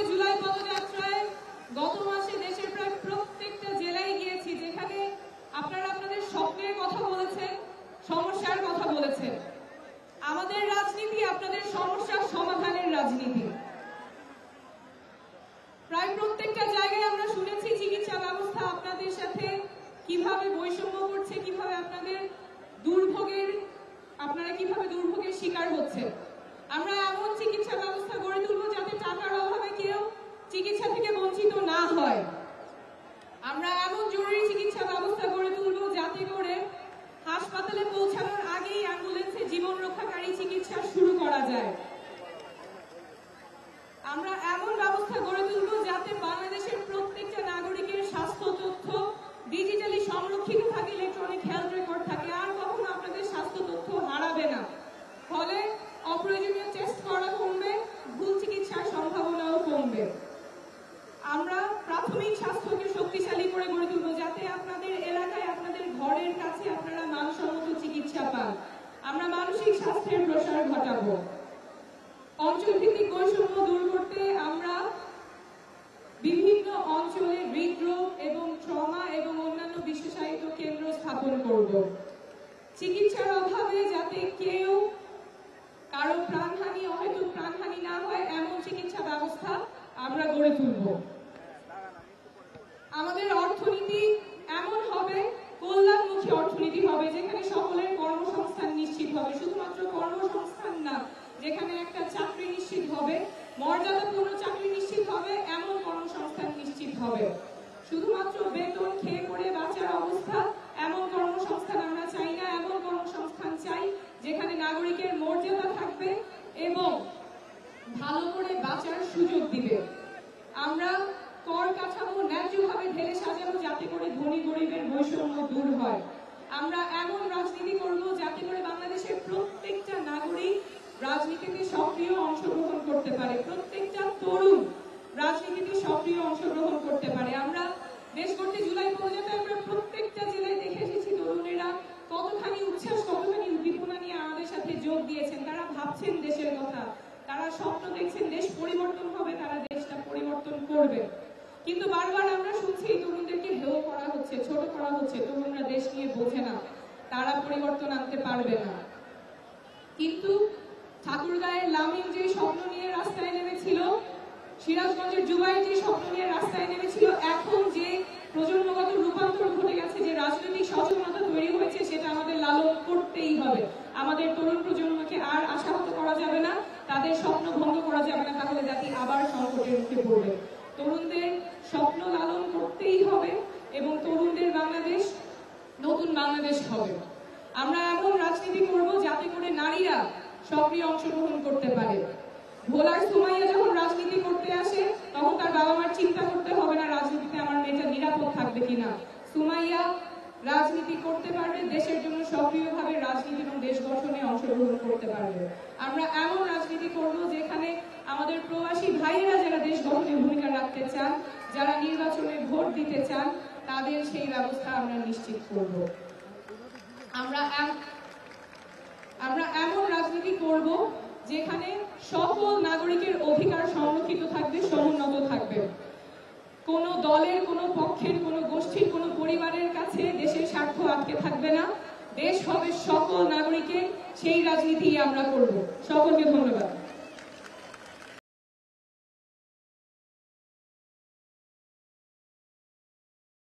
জুলাই পদযাত্রায় গত মাসে দেশের প্রায় প্রত্যেকটা জেলায় গিয়েছি, যেখানে আপনারা আপনাদের স্বপ্নের কথা বলেছেন, সমস্যার কথা বলেছেন। আমাদের রাজনীতি আপনাদের সমস্যার সমাধানের রাজনীতি। প্রায় প্রত্যেকটা জায়গায় আমরা শুনেছি চিকিৎসা ব্যবস্থা আপনাদের সাথে কিভাবে বৈষম্য করছে, কিভাবে আপনারা কিভাবে দুর্ভোগের শিকার হচ্ছে। আমরা এমন চিকিৎসা ব্যবস্থা গড়ে তুলব যাতে টাকার অভাবে কেউ চিকিৎসা থেকে বঞ্চিত না হয়। আমরা এমন জরুরি চিকিৎসা ব্যবস্থা গড়ে তুলব যাতে করে হাসপাতালে পৌঁছানোর আগেই অ্যাম্বুলেন্সে জীবন রক্ষাকারী চিকিৎসা শুরু করা যায়। আমরা এমন ব্যবস্থা গড়ে তুলব যাতে বাংলাদেশের প্রত্যেকটা নাগরিকের স্বাস্থ্য তথ্য ডিজিটালি সংরক্ষিত থাকে, ইলেকট্রনিক হেলথ রেকর্ড থাকে, আর কখনো আপনাদের স্বাস্থ্য তথ্য হারাবে না। ফলে অপ্রয়োজনীয় টেস্ট করা কমবে, ভুল চিকিৎসার সম্ভাবনাও কমবে। আমরা প্রাথমিক স্বাস্থ্যকে শক্তিশালী করে গড়ে তুলব যাতে আপনাদের এলাকায়, আপনাদের ঘরের কাছে আপনারা মানসম্মত চিকিৎসা পান। আমরা মানসিক স্বাস্থ্যের প্রসার ঘটাবো। অঞ্চলভিত্তিক বৈষম্য দূর করতে আমরা বিভিন্ন অঞ্চলে হৃদরোগ এবং ট্রমা এবং অন্যান্য বিশেষায়িত কেন্দ্র স্থাপন করব। চিকিৎসার অভাবে যাতে কেউ কারো প্রাণহানি, অহেতুক প্রাণহানি না হয় এমন চিকিৎসা ব্যবস্থা আমরা গড়ে তুলব। আমাদের অর্থনীতি এমন হবে, কল্যাণমুখী অর্থনীতি হবে, যেখানে সকলের কর্মসংস্থান নিশ্চিত হবে। শুধুমাত্র কর্মসংস্থান না, যেখানে একটা চাকরি নিশ্চিত হবে, মর্যাদাপূর্ণ চাকরি নিশ্চিত হবে, এমন কর্মসংস্থান নিশ্চিত হবে। শুধুমাত্র বেতন খেয়ে পড়ে বাঁচার অবস্থা, এমন কর্মসংস্থান আমরা চাই না। এমন কর্মসংস্থান চাই যেখানে নাগরিকের মর্যাদা থাকবে এবং ভালো করে বাঁচার সুযোগ দিবে। আমরা কর কাঠামো ন্যায্যভাবে ঢেলে সাজাবো যাতে করে ধনী গরিবের বৈষম্য দূর হয়। আমরা এমন রাজনীতি করব যাতে করে বাংলাদেশের প্রত্যেকটা নাগরিক রাজনীতিতে সক্রিয় অংশগ্রহণ করতে পারে, প্রত্যেকটা তরুণ রাজনীতিতে সক্রিয় অংশগ্রহণ করতে পারে। আমরা দেশ করতে জুলাই পদযাত্রায় আমরা প্রত্যেকটা জেলায় দেখে এসেছি তরুণেরা কতখানি উচ্ছ্বাস, কতখানি উদ্দীপনা নিয়ে আমাদের সাথে যোগ দিয়েছেন। তারা ভাবছেন দেশের কথা, তারা স্বপ্ন দেখছেন দেশ পরিবর্তন হবে, তারা দেশটা পরিবর্তন করবে। কিন্তু বারবার আমরা শুনছি তরুণদেরকে হেয় করা হচ্ছে, ছোট করা হচ্ছে, তরুণরা দেশ নিয়ে বোঝে না, তারা পরিবর্তন আনতে পারবে না। কিন্তু ঠাকুরগাঁয়ের লামিন যে স্বপ্ন নিয়ে রাস্তায় নেমেছিল, সিরাজগঞ্জের জুবাই যে স্বপ্ন নিয়ে রাস্তায় নেমেছিল, এখন যে প্রজন্মগত রূপান্তর ঘটে গেছে, যে রাজনৈতিক সচেতনতা তৈরি হয়েছে, সেটা আমাদের লালন করতেই হবে। আমাদের তরুণ প্রজন্মকে আর আশাহত করা যাবে না, তাদের স্বপ্ন ভঙ্গ করা যাবে না, তাহলে জাতি আবার সংকটের মুখে পড়বে। তরুণদের স্বপ্ন লালন করতেই হবে এবং তরুণদের বাংলাদেশ নতুন বাংলাদেশ হবে। আমরা এমন রাজনীতি করব যাতে করে নারীরা সক্রিয় অংশগ্রহণ করতে পারে। ভোলার সুমাইয়া যখন রাজনীতি করতে আসে তখন তার বাবা মার চিন্তা করতে হবে না রাজনীতিতে আমার মেয়েটা নিরাপদ থাকবে কিনা। সুমাইয়া রাজনীতি করতে পারবে, দেশের জন্য সক্রিয়ভাবে রাজনীতি এবং দেশ গঠনে অংশগ্রহণ করতে পারবে। আমরা এমন রাজনীতি করব যেখানে আমাদের প্রবাসী ভাইয়েরা যারা দেশ গঠনে ভূমিকা রাখতে চান, যারা নির্বাচনে ভোট দিতে চান, তাদের সেই ব্যবস্থা আমরা নিশ্চিত করব। আমরা এমন রাজনীতি করব যেখানে সকল নাগরিকের অধিকার সংরক্ষিত থাকবে, সমুন্নত থাকবে। কোন দলের, কোন পক্ষের, কোন গোষ্ঠীর, কোন পরিবারের কাছে দেশের স্বার্থ আটকে থাকবে না। দেশ হবে সকল নাগরিকের, সেই রাজনীতি আমরা করব। সকলকে ধন্যবাদ।